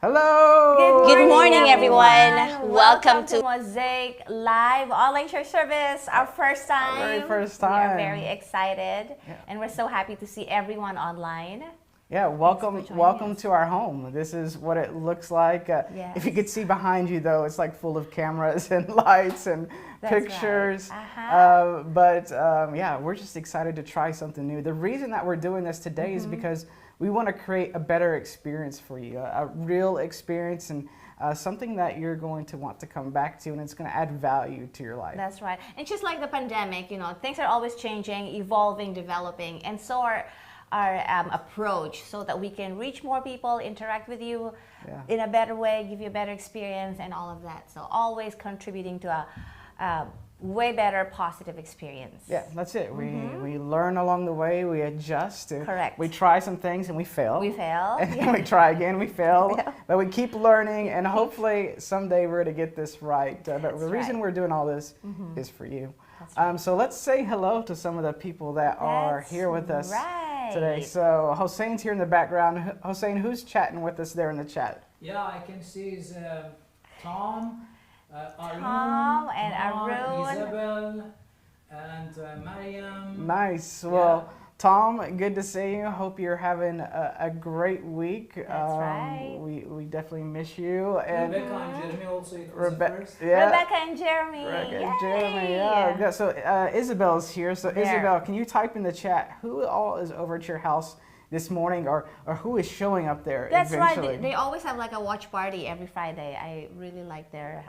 Hello! Good morning, everyone. Welcome to Mosaic Live Online Church service. Our first time. Our very first time. We are very excited, and we're so happy to see everyone online. Yeah, welcome to our home. This is what it looks like. Yes. If you could see behind you, though, it's like full of cameras and lights and pictures. Right. Yeah, we're just excited to try something new. The reason that we're doing this today is because we want to create a better experience for you, a real experience, and something that you're going to want to come back to, and it's going to add value to your life. That's right. And just like the pandemic, things are always changing, evolving, developing, and so are our approach, so that we can reach more people, interact with you in a better way, give you a better experience, and all of that. So always contributing to a way better positive experience. Yeah, that's it. We learn along the way, we adjust. Correct. We try some things and we fail. We fail. And we try again, we fail. But we keep learning, and hopefully someday we're going to get this right. But the reason we're doing all this is for you. Right. So let's say hello to some of the people that are here with us today. So Hosein here in the background. Hosein, who's chatting with us there in the chat? Yeah, I can see is Tom, Tom and Arun, Isabel, and Mariam. Nice. Well, Tom, good to see you. Hope you're having a great week. That's right. We definitely miss you. And Rebecca and Jeremy also. First. Rebecca and Jeremy. Yeah. So Isabel's here. So Isabel, can you type in the chat who all is over at your house this morning, or who is showing up there? That's eventually? right. They always have like a watch party every Friday. I really like their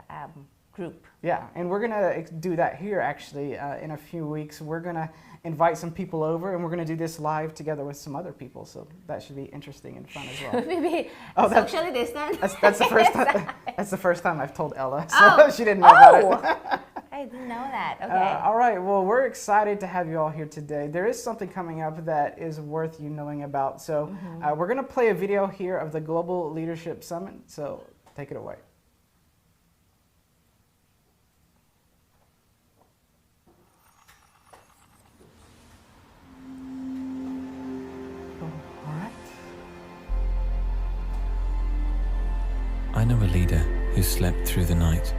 group. Yeah, and we're gonna do that here actually in a few weeks. We're gonna invite some people over, and we're gonna do this live together with some other people. So that should be interesting and fun as well. Maybe socially distant. That's the first time. That's the first time I've told Ella, so she didn't know about it. I didn't know that. Okay. All right. Well, we're excited to have you all here today. There is something coming up that is worth you knowing about. So we're gonna play a video here of the Global Leadership Summit. So take it away. I know a leader who slept through the night,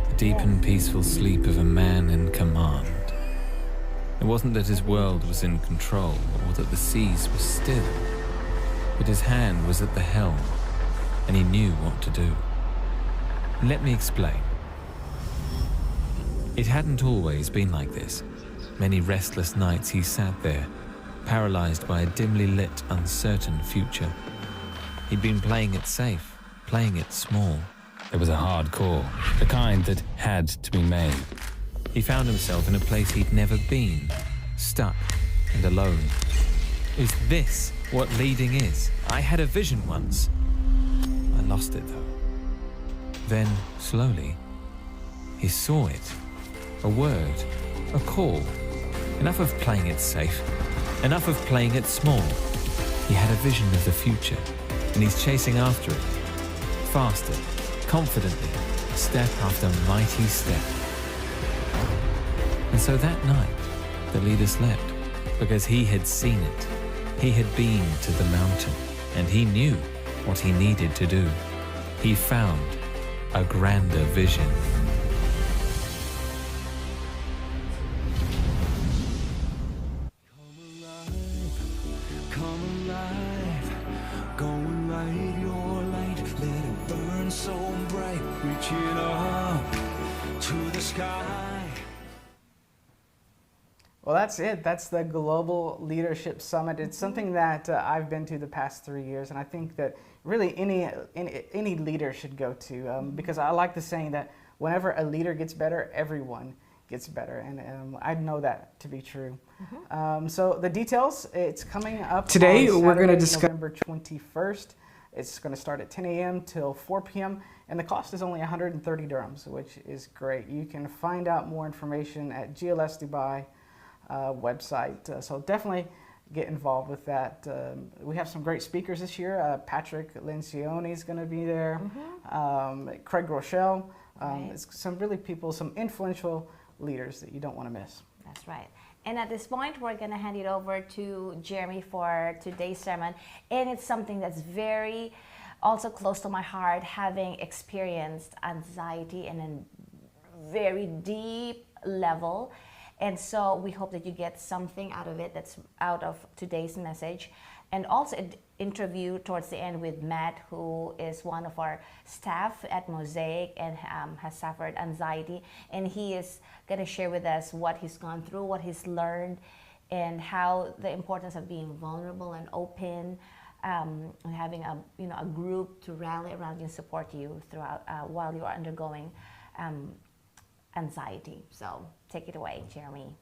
the deep and peaceful sleep of a man in command. It wasn't that his world was in control or that the seas were still, but his hand was at the helm and he knew what to do. Let me explain. It hadn't always been like this. Many restless nights he sat there, paralyzed by a dimly lit, uncertain future. He'd been playing it safe, playing it small. There was a hard core, the kind that had to be made. He found himself in a place he'd never been, stuck and alone. Is this what leading is? I had a vision once. I lost it though. Then, slowly, he saw it. A word, a call. Enough of playing it safe, enough of playing it small. He had a vision of the future, and he's chasing after it. Faster, confidently, step after mighty step. And so that night, the leader slept, because he had seen it. He had been to the mountain, and he knew what he needed to do. He found a grander vision. Well, that's it. That's the Global Leadership Summit. It's something that I've been to the past 3 years, and I think that really any leader should go to, because I like the saying that whenever a leader gets better, everyone gets better, and I know that to be true. So the details, it's coming up today. We're going to discuss November 21st. It's going to start at 10 a.m. till 4 p.m. and the cost is only 130 dirhams, which is great. You can find out more information at GLS Dubai website. So definitely get involved with that. We have some great speakers this year. Patrick Lencioni is going to be there. Craig Rochelle. Some really people, some influential leaders that you don't want to miss. That's right. And at this point, we're going to hand it over to Jeremy for today's sermon. And it's something that's very also close to my heart, having experienced anxiety in a very deep level. And so we hope that you get something out of it, that's out of today's message. And also an interview towards the end with Matt, who is one of our staff at Mosaic and has suffered anxiety. And he is going to share with us what he's gone through, what he's learned, and how the importance of being vulnerable and open, and having a group to rally around you and support you throughout while you are undergoing anxiety. So take it away, Jeremy.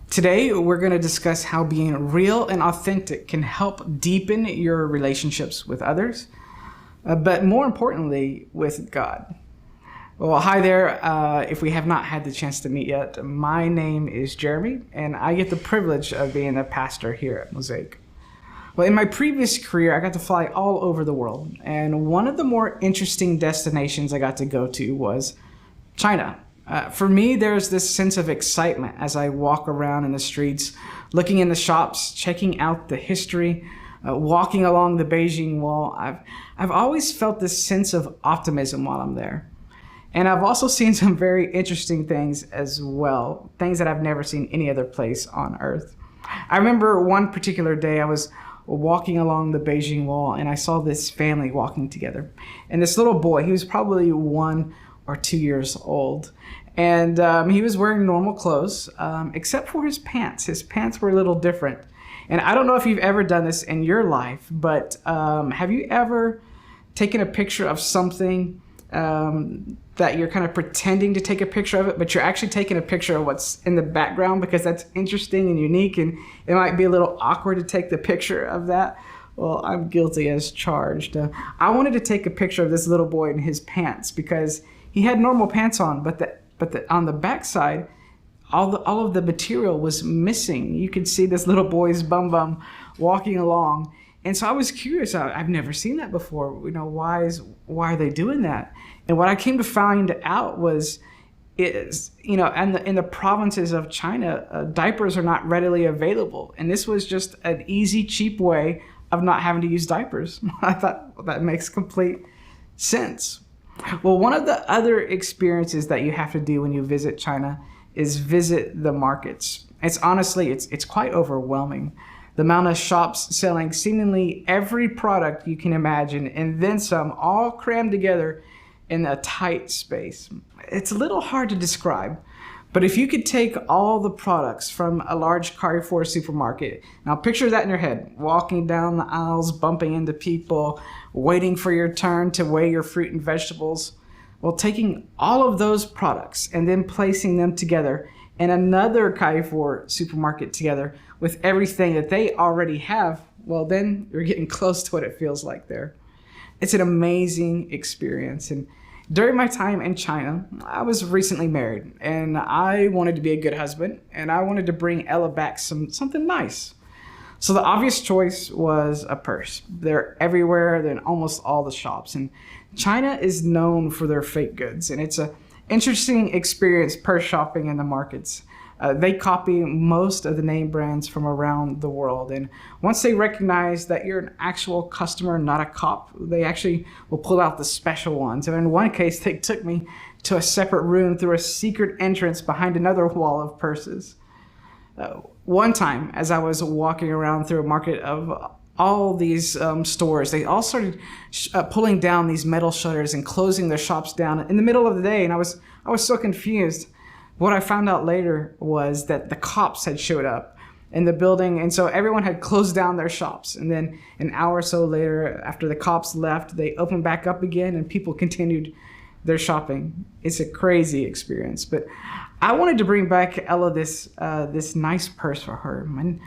Today, we're going to discuss how being real and authentic can help deepen your relationships with others, but more importantly, with God. Well, hi there. If we have not had the chance to meet yet, my name is Jeremy, and I get the privilege of being a pastor here at Mosaic. Well, in my previous career, I got to fly all over the world, and one of the more interesting destinations I got to go to was China. For me, there's this sense of excitement as I walk around in the streets, looking in the shops, checking out the history, walking along the Beijing Wall. I've always felt this sense of optimism while I'm there. And I've also seen some very interesting things as well, things that I've never seen any other place on earth. I remember one particular day I was walking along the Beijing Wall and I saw this family walking together. And this little boy, he was probably 1 or 2 years old. And he was wearing normal clothes, except for his pants. His pants were a little different. And I don't know if you've ever done this in your life, but have you ever taken a picture of something that you're kind of pretending to take a picture of it, but you're actually taking a picture of what's in the background because that's interesting and unique, and it might be a little awkward to take the picture of that? Well, I'm guilty as charged. I wanted to take a picture of this little boy in his pants because he had normal pants on, but on the backside, all of the material was missing. You could see this little boy's bum walking along. And so I was curious. I've never seen that before. Why are they doing that? And what I came to find out was, in the provinces of China, diapers are not readily available. And this was just an easy, cheap way of not having to use diapers. I thought, well, that makes complete sense. Well, one of the other experiences that you have to do when you visit China is visit the markets. It's quite overwhelming. The amount of shops selling seemingly every product you can imagine, and then some, all crammed together in a tight space. It's a little hard to describe, but if you could take all the products from a large Carrefour supermarket, now picture that in your head, walking down the aisles, bumping into people, waiting for your turn to weigh your fruit and vegetables. Well, taking all of those products and then placing them together in another Carrefour supermarket together with everything that they already have, well, then you're getting close to what it feels like there. It's an amazing experience. And during my time in China, I was recently married, and I wanted to be a good husband, and I wanted to bring Ella back something nice. So the obvious choice was a purse. They're everywhere. They're in almost all the shops. And China is known for their fake goods, and it's an interesting experience purse shopping in the markets. They copy most of the name brands from around the world. And once they recognize that you're an actual customer, not a cop, they actually will pull out the special ones. And in one case, they took me to a separate room through a secret entrance behind another wall of purses. One time, as I was walking around through a market of all these stores, they all started pulling down these metal shutters and closing their shops down in the middle of the day. And I was so confused. What I found out later was that the cops had showed up in the building, and so everyone had closed down their shops. And then an hour or so later, after the cops left, they opened back up again and people continued their shopping. It's a crazy experience. But I wanted to bring back Ella this nice purse for her. And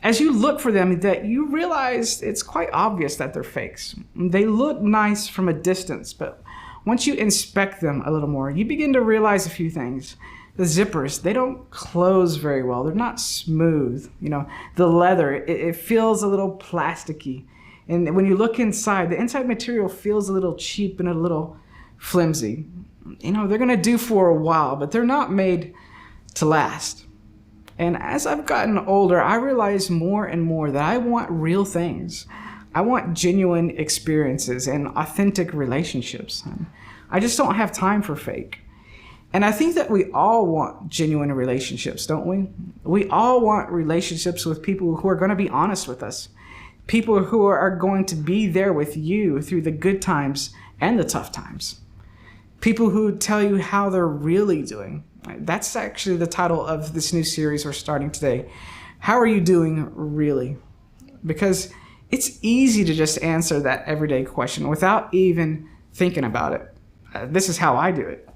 as you look for them, that you realize it's quite obvious that they're fakes. They look nice from a distance, but once you inspect them a little more, you begin to realize a few things. The zippers, they don't close very well. They're not smooth. The leather, it feels a little plasticky. And when you look inside, the inside material feels a little cheap and a little flimsy. They're gonna do for a while, but they're not made to last. And as I've gotten older, I realize more and more that I want real things. I want genuine experiences and authentic relationships. I just don't have time for fake. And I think that we all want genuine relationships, don't we? We all want relationships with people who are going to be honest with us, people who are going to be there with you through the good times and the tough times, people who tell you how they're really doing. That's actually the title of this new series we're starting today. How are you doing really? Because it's easy to just answer that everyday question without even thinking about it. This is how I do it.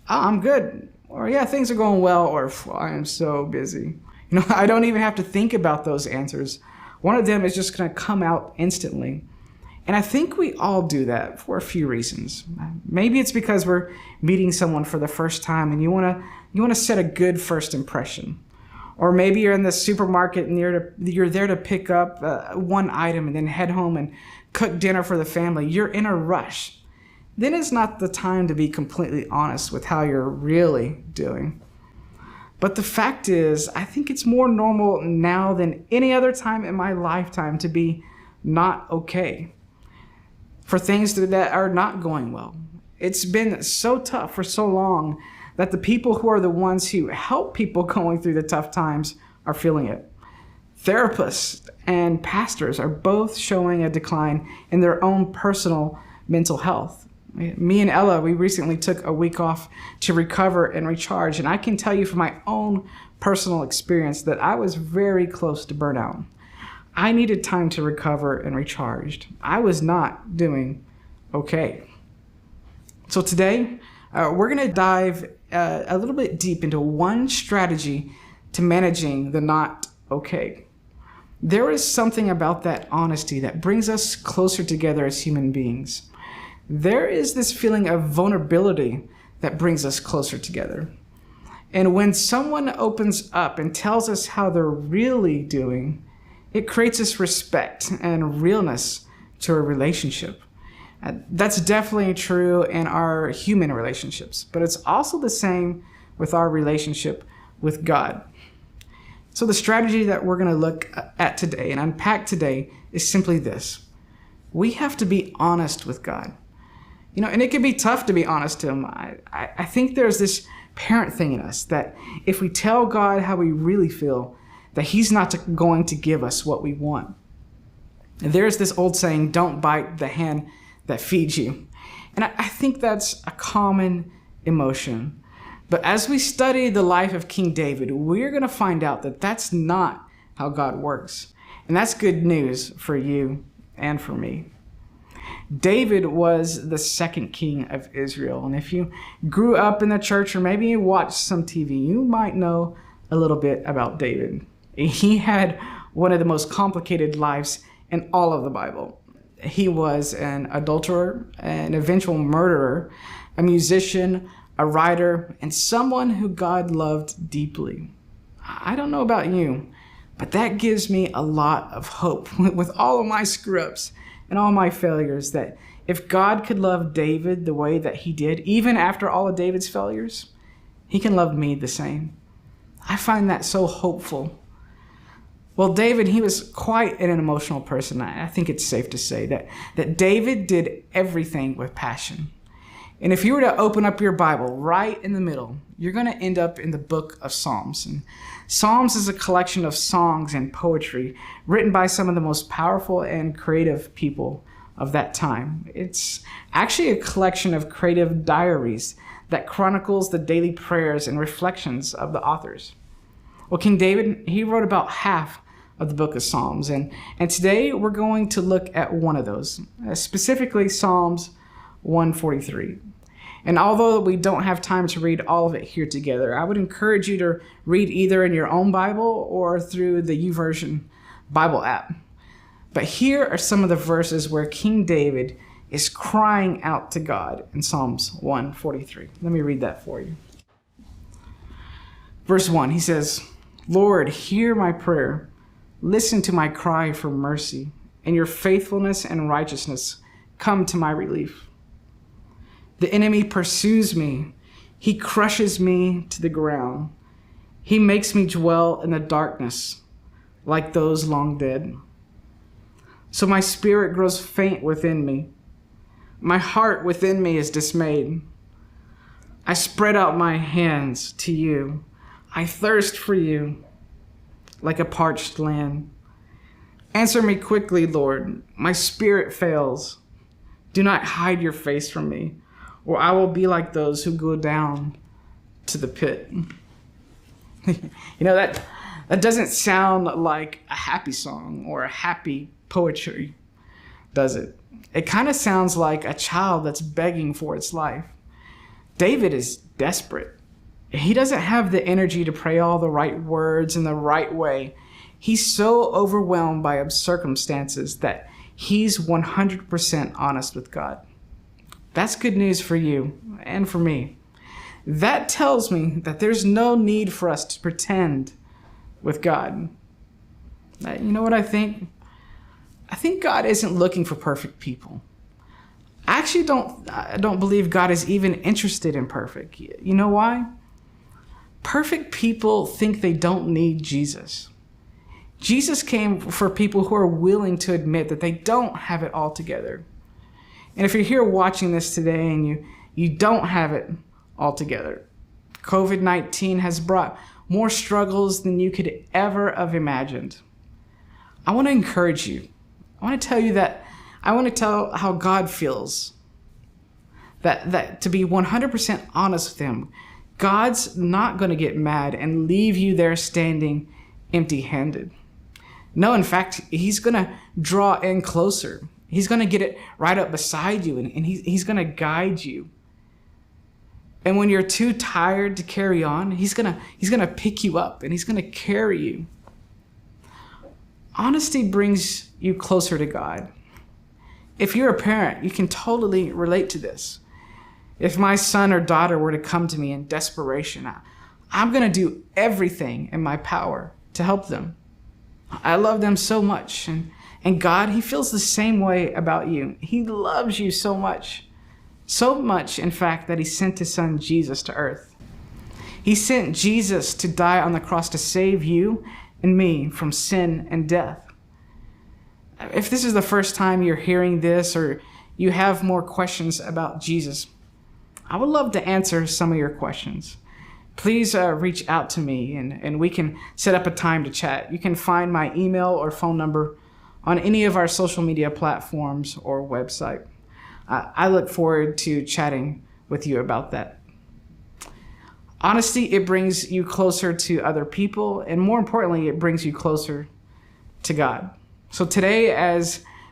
Oh, I'm good. Or yeah, things are going well. Or I am so busy. I don't even have to think about those answers. One of them is just going to come out instantly. And I think we all do that for a few reasons. Maybe it's because we're meeting someone for the first time and you want to set a good first impression. Or maybe you're in the supermarket and you're there to pick up one item and then head home and cook dinner for the family. You're in a rush. Then it's not the time to be completely honest with how you're really doing. But the fact is, I think it's more normal now than any other time in my lifetime to be not okay for things that are not going well. It's been so tough for so long that the people who are the ones who help people going through the tough times are feeling it. Therapists and pastors are both showing a decline in their own personal mental health. Me and Ella, we recently took a week off to recover and recharge, and I can tell you from my own personal experience that I was very close to burnout. I needed time to recover and recharge. I was not doing okay. So today, we're going to dive a little bit deep into one strategy to managing the not okay. There is something about that honesty that brings us closer together as human beings. There is this feeling of vulnerability that brings us closer together. And when someone opens up and tells us how they're really doing, it creates this respect and realness to a relationship. That's definitely true in our human relationships, but it's also the same with our relationship with God. So the strategy that we're going to look at today and unpack today is simply this. We have to be honest with God. And it can be tough to be honest to him. I think there's this parent thing in us that if we tell God how we really feel, that he's not going to give us what we want. There's this old saying, don't bite the hand that feeds you. And I think that's a common emotion. But as we study the life of King David, we're going to find out that that's not how God works. And that's good news for you and for me. David was the second king of Israel. And if you grew up in the church or maybe you watched some TV, you might know a little bit about David. He had one of the most complicated lives in all of the Bible. He was an adulterer, an eventual murderer, a musician, a writer, and someone who God loved deeply. I don't know about you, but that gives me a lot of hope with all of my screw-ups and all my failures, that if God could love David the way that he did, even after all of David's failures, he can love me the same. I find that so hopeful. Well, David, he was quite an emotional person. I think it's safe to say that David did everything with passion. And if you were to open up your Bible right in the middle, you're going to end up in the book of Psalms. And Psalms is a collection of songs and poetry written by some of the most powerful and creative people of that time. It's actually a collection of creative diaries that chronicles the daily prayers and reflections of the authors. Well, King David, he wrote about half of the book of Psalms. And today we're going to look at one of those, specifically Psalms 143. And although we don't have time to read all of it here together, I would encourage you to read either in your own Bible or through the YouVersion Bible app. But here are some of the verses where King David is crying out to God in Psalms 143. Let me read that for you. Verse 1, he says, "Lord, hear my prayer. Listen to my cry for mercy. In your faithfulness and righteousness, come to my relief. The enemy pursues me. He crushes me to the ground. He makes me dwell in the darkness like those long dead." So my spirit grows faint within me. My heart within me is dismayed. I spread out my hands to you. I thirst for you like a parched land. Answer me quickly, Lord. My spirit fails. Do not hide your face from me, or I will be like those who go down to the pit. That doesn't sound like a happy song or a happy poetry, does it? It kind of sounds like a child that's begging for its life. David is desperate. He doesn't have the energy to pray all the right words in the right way. He's so overwhelmed by circumstances that he's 100% honest with God. That's good news for you and for me. That tells me that there's no need for us to pretend with God. You know what I think? I think God isn't looking for perfect people. I actually don't believe God is even interested in perfect. You know why? Perfect people think they don't need Jesus. Jesus came for people who are willing to admit that they don't have it all together. And if you're here watching this today and you don't have it all together, COVID-19 has brought more struggles than you could ever have imagined. I want to encourage you. I want to tell how God feels. That to be 100% honest with him, God's not going to get mad and leave you there standing empty-handed. No, in fact, he's going to draw in closer. He's going to get it right up beside you, and he's going to guide you. And when you're too tired to carry on, he's going to pick you up, and he's going to carry you. Honesty brings you closer to God. If you're a parent, you can totally relate to this. If my son or daughter were to come to me in desperation, I'm going to do everything in my power to help them. I love them so much. And God, he feels the same way about you. He loves you so much. So much, in fact, that he sent his son Jesus to earth. He sent Jesus to die on the cross to save you and me from sin and death. If this is the first time you're hearing this or you have more questions about Jesus, I would love to answer some of your questions. Please reach out to me and we can set up a time to chat. You can find my email or phone number on any of our social media platforms or website. I look forward to chatting with you about that. Honesty, it brings you closer to other people, and more importantly, it brings you closer to God. So today,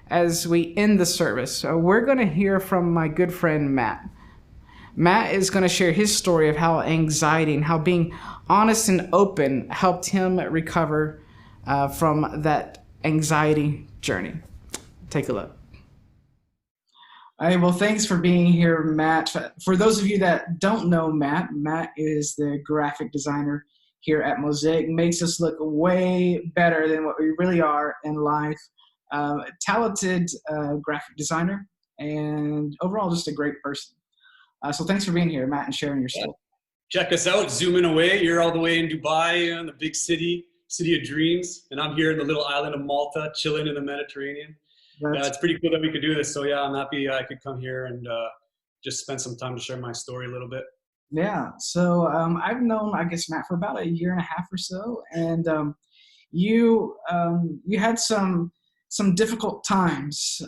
as we end the service, we're going to hear from my good friend, Matt. Matt is going to share his story of how anxiety and how being honest and open helped him recover from that anxiety journey. Take a look. All right, well, thanks for being here, Matt. For those of you that don't know Matt is the graphic designer here at Mosaic. Makes us look way better than what we really are in life. Talented graphic designer and overall just a great person. So thanks for being here, Matt, and sharing your story. Check us out, zooming away. You're all the way in Dubai, in the big city of dreams. And I'm here in the little island of Malta, chilling in the Mediterranean. It's pretty cool that we could do this. So yeah, I'm happy I could come here and just spend some time to share my story a little bit. Yeah, so I've known, I guess, Matt for about a year and a half or so. And you had some difficult times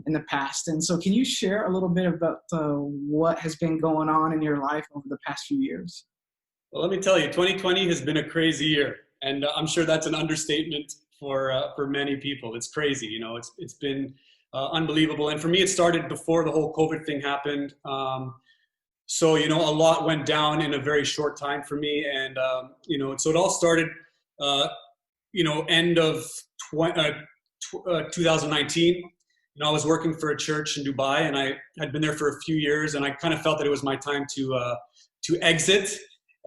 in the past. And so can you share a little bit about what has been going on in your life over the past few years? Well, let me tell you, 2020 has been a crazy year. And I'm sure that's an understatement for many people. It's crazy, you know, it's been unbelievable. And for me, it started before the whole COVID thing happened. So, you know, a lot went down in a very short time for me. And, you know, so it all started, you know, end of 2019. You know, I was working for a church in Dubai and I had been there for a few years and I kind of felt that it was my time to exit.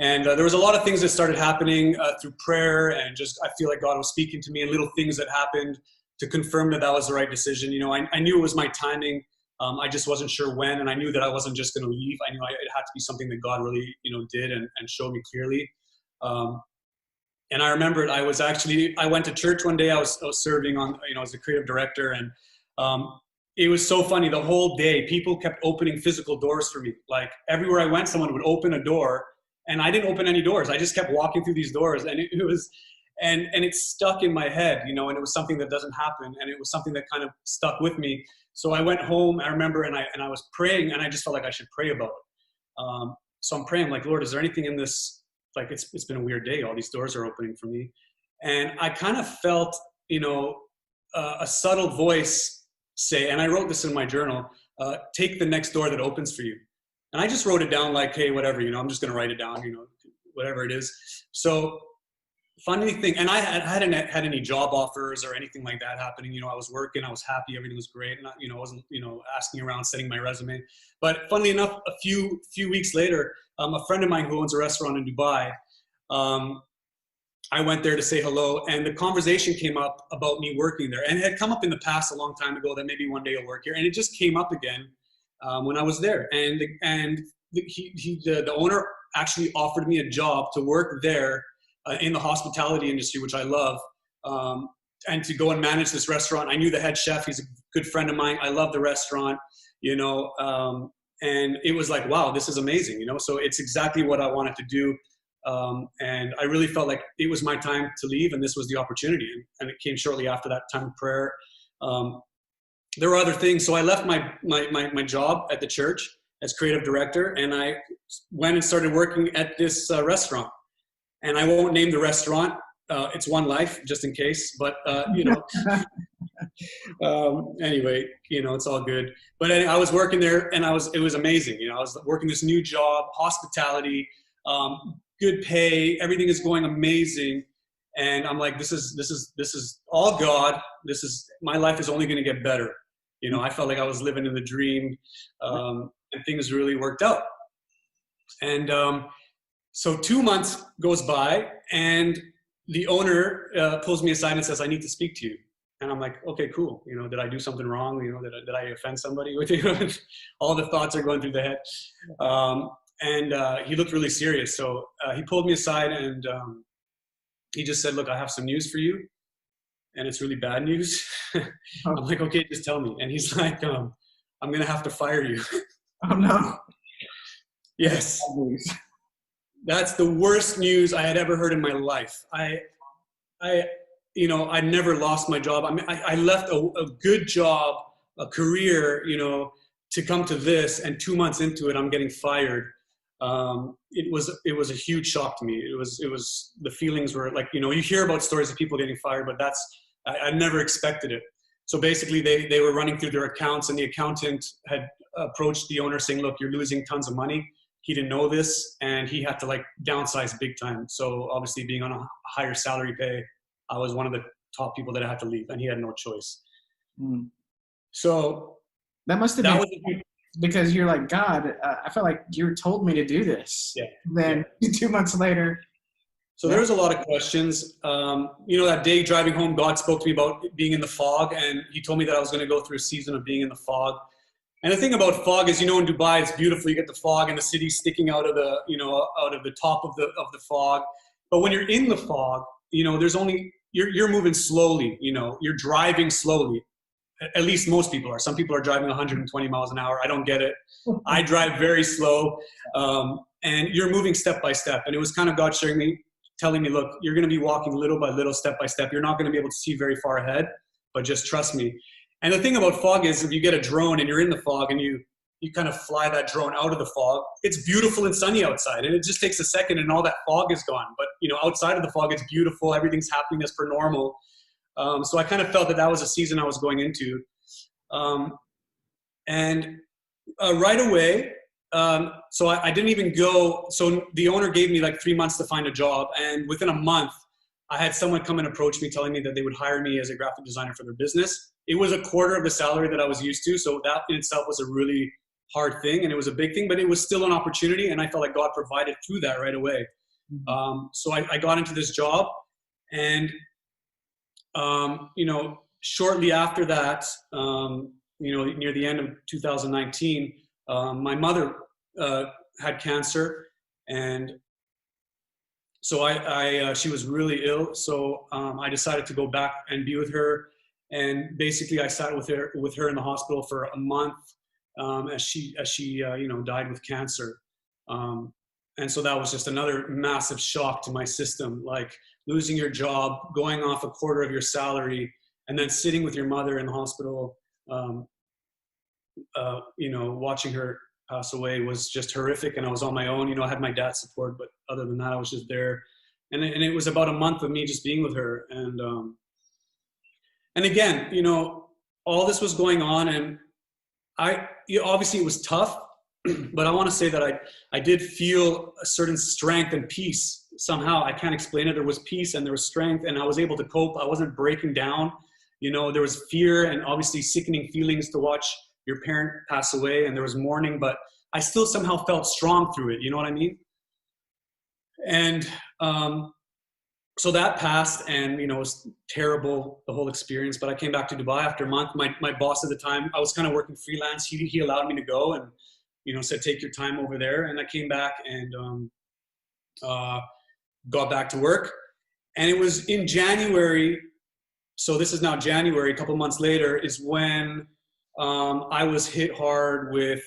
And there was a lot of things that started happening through prayer and just, I feel like God was speaking to me and little things that happened to confirm that that was the right decision. You know, I knew it was my timing. I just wasn't sure when, and I knew that I wasn't just going to leave. I knew it had to be something that God really, you know, did and showed me clearly. And I remembered I went to church one day. I was serving on, as a creative director, and it was so funny. The whole day, people kept opening physical doors for me. Like everywhere I went, someone would open a door, and I didn't open any doors. I just kept walking through these doors, and it was, and it stuck in my head, and it was something that doesn't happen, and it was something that kind of stuck with me. So I went home, I remember, and I was praying, and I just felt like I should pray about it. So I'm praying, like, Lord, is there anything in this? Like, it's been a weird day. All these doors are opening for me. And I kind of felt, a subtle voice say, and I wrote this in my journal, take the next door that opens for you. And I just wrote it down like, hey, whatever, I'm just going to write it down, whatever it is. So funny thing, and I hadn't had any job offers or anything like that happening. I was working, I was happy, everything was great. And I wasn't, asking around, setting my resume. But funnily enough, a few weeks later, a friend of mine who owns a restaurant in Dubai, I went there to say hello, and the conversation came up about me working there, and it had come up in the past a long time ago that maybe one day I'll work here, and it just came up again when I was there, and the owner actually offered me a job to work there in the hospitality industry, which I love, and to go and manage this restaurant. I knew the head chef; he's a good friend of mine. I love the restaurant, and it was like, wow, this is amazing, so it's exactly what I wanted to do. And I really felt like it was my time to leave, and this was the opportunity. And it came shortly after that time of prayer. There were other things. So I left my job at the church as creative director, and I went and started working at this restaurant. And I won't name the restaurant. It's One Life, just in case. But, anyway, it's all good. But I was working there, and it was amazing. I was working this new job, hospitality, good pay, everything is going amazing. And I'm like, this is all God. My life is only going to get better. I felt like I was living in the dream, and things really worked out. And so 2 months goes by, and the owner pulls me aside and says, I need to speak to you. And I'm like, okay, cool. Did I do something wrong? Did I offend somebody? All the thoughts are going through the head. And he looked really serious. So he pulled me aside, and he just said, look, I have some news for you, and it's really bad news. I'm like, okay, just tell me. And he's like, I'm going to have to fire you. Oh, no. Yes. That's the worst news I had ever heard in my life. I never lost my job. I left a good job, a career, to come to this, and 2 months into it, I'm getting fired. It was a huge shock to me. It was the feelings were like, you hear about stories of people getting fired, but I never expected it. So basically they were running through their accounts, and the accountant had approached the owner saying, look, you're losing tons of money. He didn't know this, and he had to downsize big time. So obviously being on a higher salary pay, I was one of the top people that had to leave, and he had no choice. Mm. So that must have been because you're like, God, I felt like you told me to do this. Yeah. Then 2 months later. So there was a lot of questions. That day driving home, God spoke to me about being in the fog, and he told me that I was going to go through a season of being in the fog. And the thing about fog is, in Dubai, it's beautiful. You get the fog and the city sticking out of the top of the fog. But when you're in the fog, there's only, you're moving slowly, you're driving slowly. At least most people are. Some people are driving 120 miles an hour. I don't get it. I drive very slow. And you're moving step by step. And it was kind of God telling me, look, you're going to be walking little by little, step by step. You're not going to be able to see very far ahead, but just trust me. And the thing about fog is, if you get a drone and you're in the fog and you kind of fly that drone out of the fog, it's beautiful and sunny outside. And it just takes a second and all that fog is gone. But, outside of the fog, it's beautiful. Everything's happening as per normal. So I kind of felt that was a season I was going into. And right away, so I didn't even go. So the owner gave me 3 months to find a job. And within a month, I had someone come and approach me telling me that they would hire me as a graphic designer for their business. It was a quarter of the salary that I was used to. So that in itself was a really hard thing. And it was a big thing, but it was still an opportunity. And I felt like God provided through that right away. Mm-hmm. So I got into this job, and shortly after that, near the end of 2019, my mother had cancer, and So she was really ill. So I decided to go back and be with her. And basically, I sat with her in the hospital for a month as she died with cancer. And so that was just another massive shock to my system, like losing your job, going off a quarter of your salary, and then sitting with your mother in the hospital, watching her pass away was just horrific. And I was on my own. I had my dad's support, but other than that, I was just there. And it was about a month of me just being with her. And again, all this was going on, and obviously it was tough, but I want to say that I did feel a certain strength and peace somehow. I can't explain it. There was peace and there was strength, and I was able to cope. I wasn't breaking down. There was fear and obviously sickening feelings to watch your parent pass away, and there was mourning, but I still somehow felt strong through it. You know what I mean? And so that passed, and it was terrible, the whole experience. But I came back to Dubai after a month. My boss at the time, I was kind of working freelance. He allowed me to go, and said, take your time over there. And I came back and got back to work. And it was in January. So this is now January, a couple months later, is when I was hit hard with,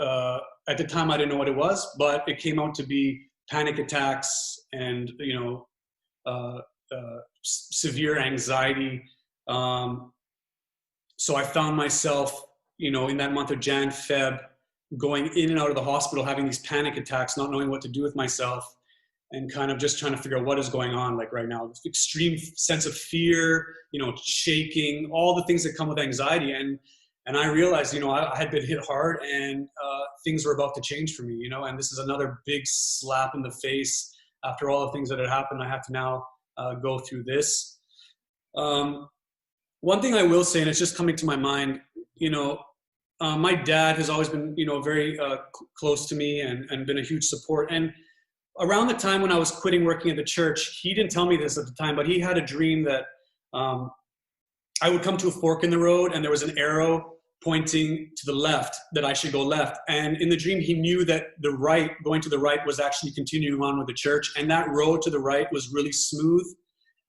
at the time I didn't know what it was, but it came out to be panic attacks and, severe anxiety. So I found myself, in that month of Jan, Feb, going in and out of the hospital, having these panic attacks, not knowing what to do with myself, and kind of just trying to figure out what is going on like right now. This extreme sense of fear, shaking, all the things that come with anxiety. And I realized, I had been hit hard, and things were about to change for me, and this is another big slap in the face. After all the things that had happened, I have to now go through this. One thing I will say, and it's just coming to my mind, my dad has always been, very close to me and been a huge support. And around the time when I was quitting working at the church, he didn't tell me this at the time, but he had a dream that I would come to a fork in the road, and there was an arrow pointing to the left, that I should go left. And in the dream, he knew that going to the right was actually continuing on with the church. And that road to the right was really smooth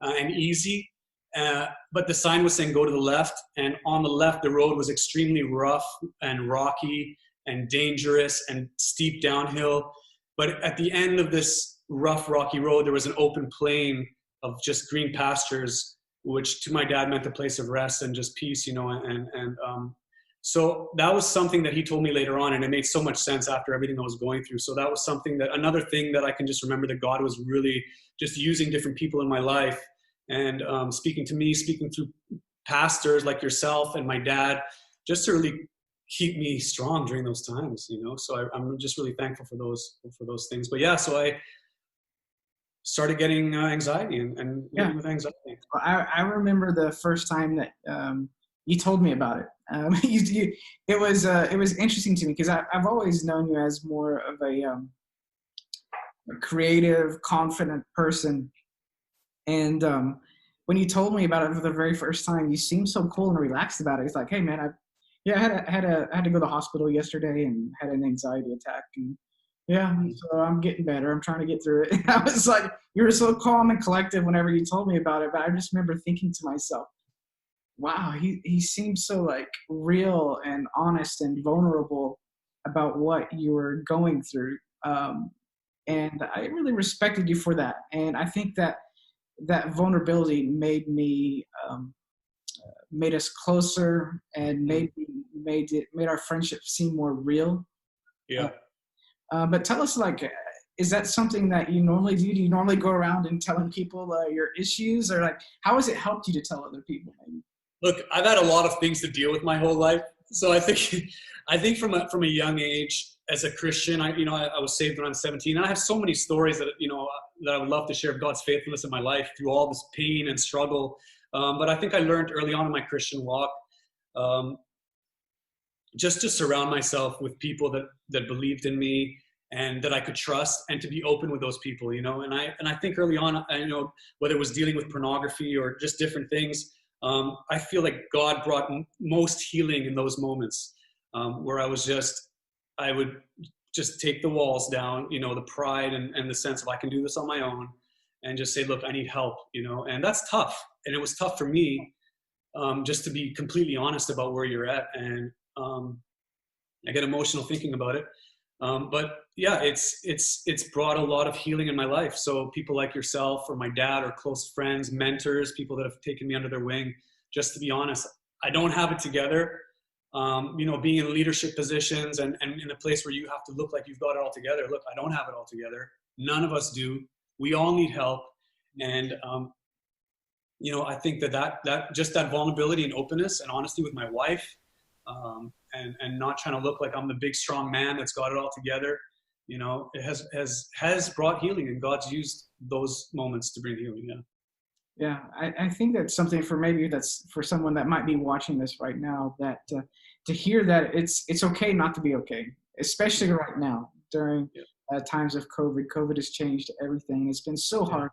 and easy. But the sign was saying, go to the left. And on the left, the road was extremely rough and rocky and dangerous and steep downhill. But at the end of this rough, rocky road, there was an open plain of just green pastures, which to my dad meant a place of rest and just peace, so that was something that he told me later on, and it made so much sense after everything I was going through. So that was another thing that I can just remember, that God was really just using different people in my life and speaking to me, speaking through pastors like yourself and my dad, just to really keep me strong during those times, So I'm just really thankful for those things. But yeah, so I started getting anxiety and living with anxiety. Well, I remember the first time that you told me about it. It was interesting to me, because I've always known you as more of a creative, confident person. And when you told me about it for the very first time, you seemed so cool and relaxed about it. It's like, hey man, I had to go to the hospital yesterday and had an anxiety attack, and so I'm getting better. I'm trying to get through it. And I was like, you were so calm and collective whenever you told me about it. But I just remember thinking to myself, wow, he seems so like real and honest and vulnerable about what you were going through. And I really respected you for that. And I think that vulnerability made us closer, and made our friendship seem more real. Yeah. But tell us, like, is that something that you normally do? Do you normally go around and telling people your issues, or like, how has it helped you to tell other people? Maybe? Look, I've had a lot of things to deal with my whole life. So I think from a young age, as a Christian, I was saved when I was 17, and I have so many stories that I would love to share of God's faithfulness in my life through all this pain and struggle. But I think I learned early on in my Christian walk, just to surround myself with people that believed in me and that I could trust, and to be open with those people, And I think early on, whether it was dealing with pornography or just different things, I feel like God brought most healing in those moments, where I would just take the walls down, the pride and the sense of I can do this on my own. and just say, look, I need help, and that's tough. And it was tough for me, just to be completely honest about where you're at. And I get emotional thinking about it. But yeah, it's brought a lot of healing in my life. So people like yourself or my dad or close friends, mentors, people that have taken me under their wing, just to be honest, I don't have it together. Being in leadership positions and in a place where you have to look like you've got it all together. Look, I don't have it all together. None of us do. We all need help. And, I think that just that vulnerability and openness and honesty with my wife, and not trying to look like I'm the big, strong man that's got it all together, it has brought healing, and God's used those moments to bring healing. Yeah. Yeah, I think that's something that's for someone that might be watching this right now, that to hear that it's okay not to be okay, especially right now during times of COVID. COVID has changed everything. It's been so hard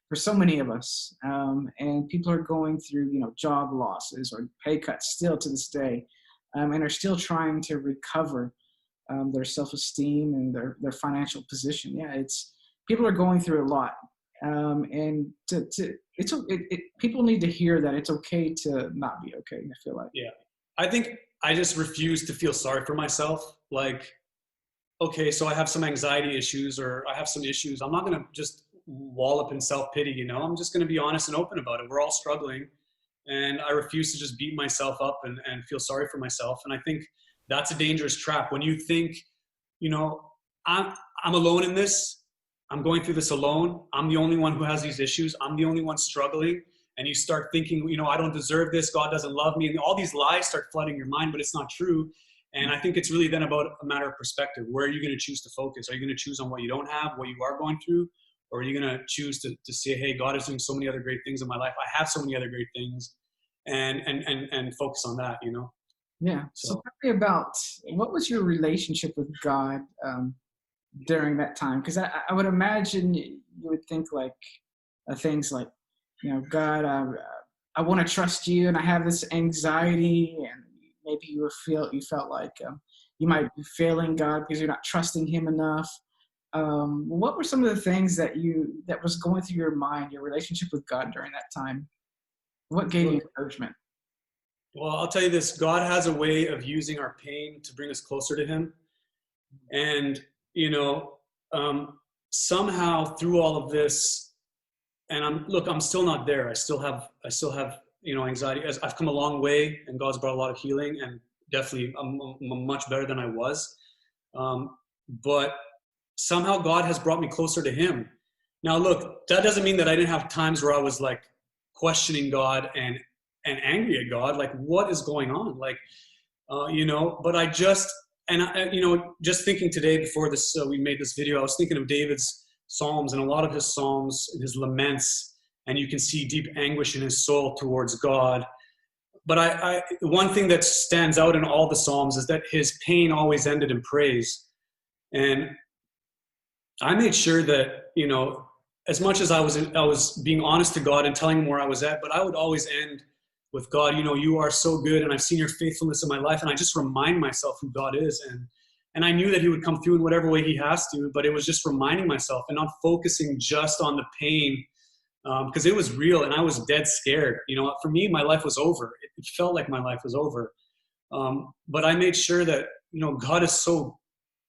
for so many of us, and people are going through job losses or pay cuts still to this day, and are still trying to recover their self-esteem and their financial position. Yeah, people are going through a lot. And people need to hear that it's okay to not be okay. I feel like. Yeah, I think I just refuse to feel sorry for myself. Like, okay, so I have some anxiety issues or I have some issues. I'm not going to just wallop in self-pity, I'm just going to be honest and open about it. We're all struggling, and I refuse to just beat myself up and feel sorry for myself. And I think that's a dangerous trap when you think, I'm alone in this. I'm going through this alone. I'm the only one who has these issues. I'm the only one struggling. And you start thinking, I don't deserve this. God doesn't love me. And all these lies start flooding your mind, but it's not true. And I think it's really then about a matter of perspective. Where are you going to choose to focus? Are you going to choose on what you don't have, what you are going through? Or are you going to choose to say, hey, God is doing so many other great things in my life. I have so many other great things, and focus on that, Yeah. So tell me about, what was your relationship with God during that time? Because I would imagine you would think like things like, God, I want to trust you, and I have this anxiety, and maybe you felt like you might be failing God because you're not trusting Him enough. What were some of the things that was going through your mind, your relationship with God during that time? What gave you encouragement? Well, I'll tell you this: God has a way of using our pain to bring us closer to Him, and somehow through all of this, and I'm still not there. I still have anxiety. As I've come a long way, and God's brought a lot of healing, and definitely I'm much better than I was. But somehow God has brought me closer to Him. Now, look, that doesn't mean that I didn't have times where I was like questioning God and angry at God, like what is going on, like but I just. And just thinking today before this, we made this video, I was thinking of David's Psalms, and a lot of his Psalms and his laments, and you can see deep anguish in his soul towards God. But one thing that stands out in all the Psalms is that his pain always ended in praise. And I made sure that, as much as I was being honest to God and telling him where I was at, but I would always end with God, you are so good, and I've seen your faithfulness in my life, and I just remind myself who God is, and I knew that He would come through in whatever way He has to, but it was just reminding myself and not focusing just on the pain, because it was real, and I was dead scared. For me, my life was over. It felt like my life was over, but I made sure that God is so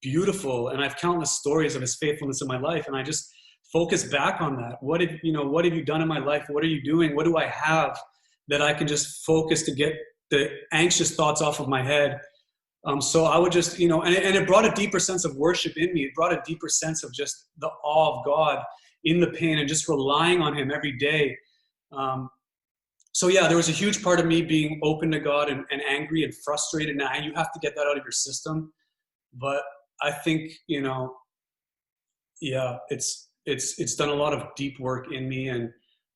beautiful, and I have countless stories of His faithfulness in my life, and I just focus back on that. What have you done in my life? What are you doing? What do I have that I can just focus to get the anxious thoughts off of my head? So I would just, and it brought a deeper sense of worship in me. It brought a deeper sense of just the awe of God in the pain and just relying on Him every day. So yeah, there was a huge part of me being open to God and angry and frustrated. Now, you have to get that out of your system. But I think, it's done a lot of deep work in me, and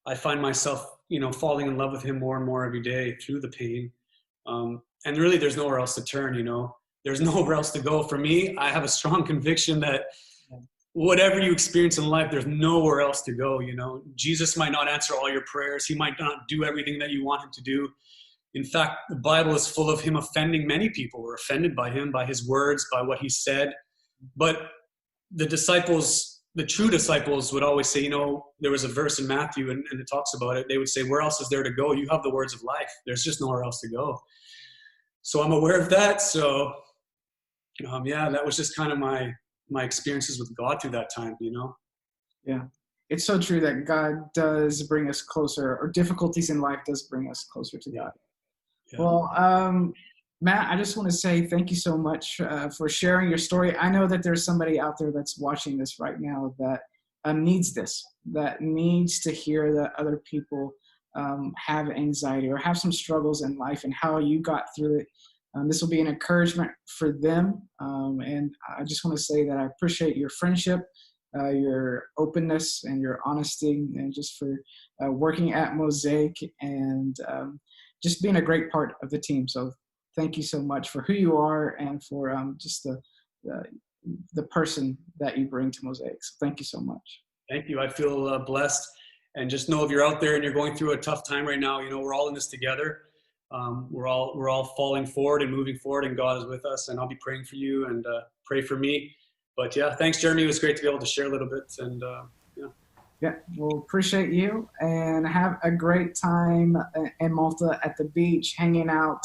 I find myself falling in love with Him more and more every day through the pain. And really, there's nowhere else to turn, There's nowhere else to go. For me, I have a strong conviction that whatever you experience in life, there's nowhere else to go, Jesus might not answer all your prayers. He might not do everything that you want Him to do. In fact, the Bible is full of Him offending many people. Were offended by Him, by His words, by what He said. But the disciples the true disciples would always say, there was a verse in Matthew and it talks about it. They would say, where else is there to go? You have the words of life. There's just nowhere else to go. So I'm aware of that. So, that was just kind of my experiences with God through that time, Yeah. It's so true that God does bring us closer, or difficulties in life does bring us closer to God. Yeah. Well, Matt, I just want to say thank you so much for sharing your story. I know that there's somebody out there that's watching this right now that needs this, that needs to hear that other people have anxiety or have some struggles in life and how you got through it. This will be an encouragement for them. And I just want to say that I appreciate your friendship, your openness and your honesty, and just for working at Mosaic and just being a great part of the team. So thank you so much for who you are and for just the person that you bring to Mosaic. So thank you so much. Thank you. I feel blessed. And just know if you're out there and you're going through a tough time right now, we're all in this together. We're all falling forward and moving forward, and God is with us. And I'll be praying for you and pray for me. But yeah, thanks, Jeremy. It was great to be able to share a little bit. And yeah, well, appreciate you, and have a great time in Malta at the beach, hanging out.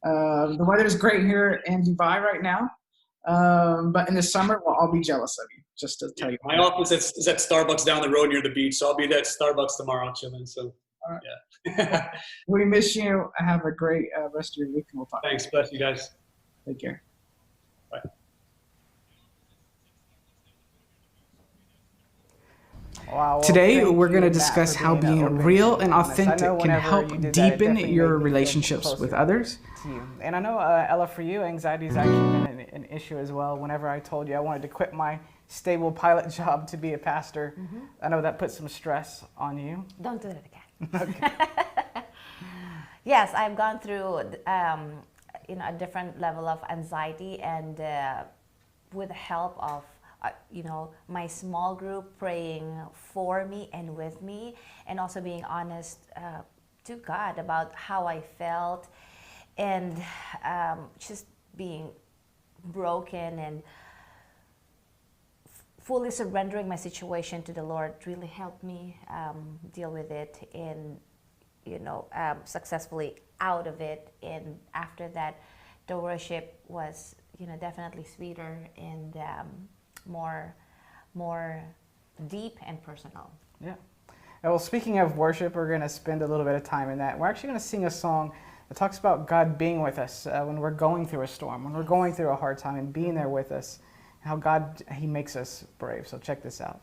The weather is great here in Dubai right now, but in the summer, well, I'll be jealous of you, just to tell you. My office is at Starbucks down the road near the beach, so I'll be at Starbucks tomorrow chilling. So, all right. Yeah. We miss you. Have a great rest of your week, and we'll talk. Thanks. Bless you guys. Take care. Bye. Wow, well, today we're going to discuss how being real and authentic can help deepen your relationships with others. And I know, Ella, for you, anxiety has actually been an issue as well. Whenever I told you I wanted to quit my stable pilot job to be a pastor, I know that put some stress on you. Don't do it again. Okay. Yes, I've gone through a different level of anxiety, and with the help of my small group praying for me and with me, and also being honest to God about how I felt, and just being broken and fully surrendering my situation to the Lord really helped me deal with it and successfully out of it. And after that, the worship was definitely sweeter and more deep and personal. Yeah. Well, speaking of worship, we're going to spend a little bit of time in that. We're actually going to sing a song that talks about God being with us when we're going through a storm, when we're going through a hard time, and being there with us, how God, He makes us brave. So check this out.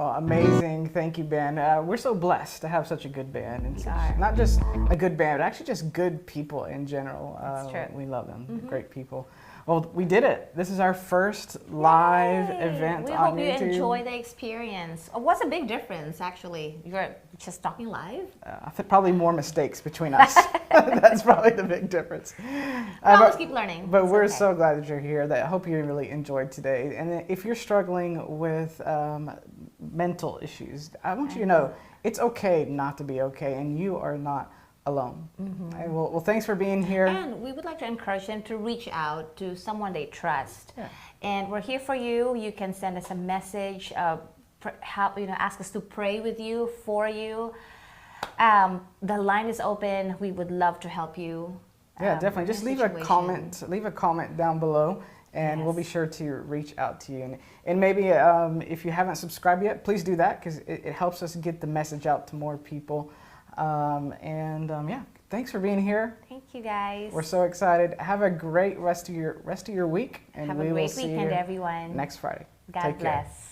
Oh, amazing. Thank you, Ben. We're so blessed to have such a good band. And not just a good band, but actually just good people in general. That's true. We love them. They're great people. Well, we did it. This is our first live event we on hope YouTube. you enjoy the experience. What's a big difference, actually? You're just talking live? I think probably more mistakes between us. That's probably the big difference. We always keep learning. But It's we're okay. so glad that you're here. I hope you really enjoyed today. And if you're struggling with mental issues, I want you to know it's okay not to be okay, and you are not alone. And well, thanks for being here. And we would like to encourage them to reach out to someone they trust. Yeah. And we're here for you. You can send us a message, help, ask us to pray with you, for you. The line is open. We would love to help you. Yeah, definitely. Just leave a comment. Leave a comment down below, and we'll be sure to reach out to you. And maybe if you haven't subscribed yet, please do that, because it helps us get the message out to more people. Yeah, thanks for being here. Thank you, guys. We're so excited. Have a great rest of your week, and Have we a will great see weekend, you everyone. next Friday. God Take care. bless.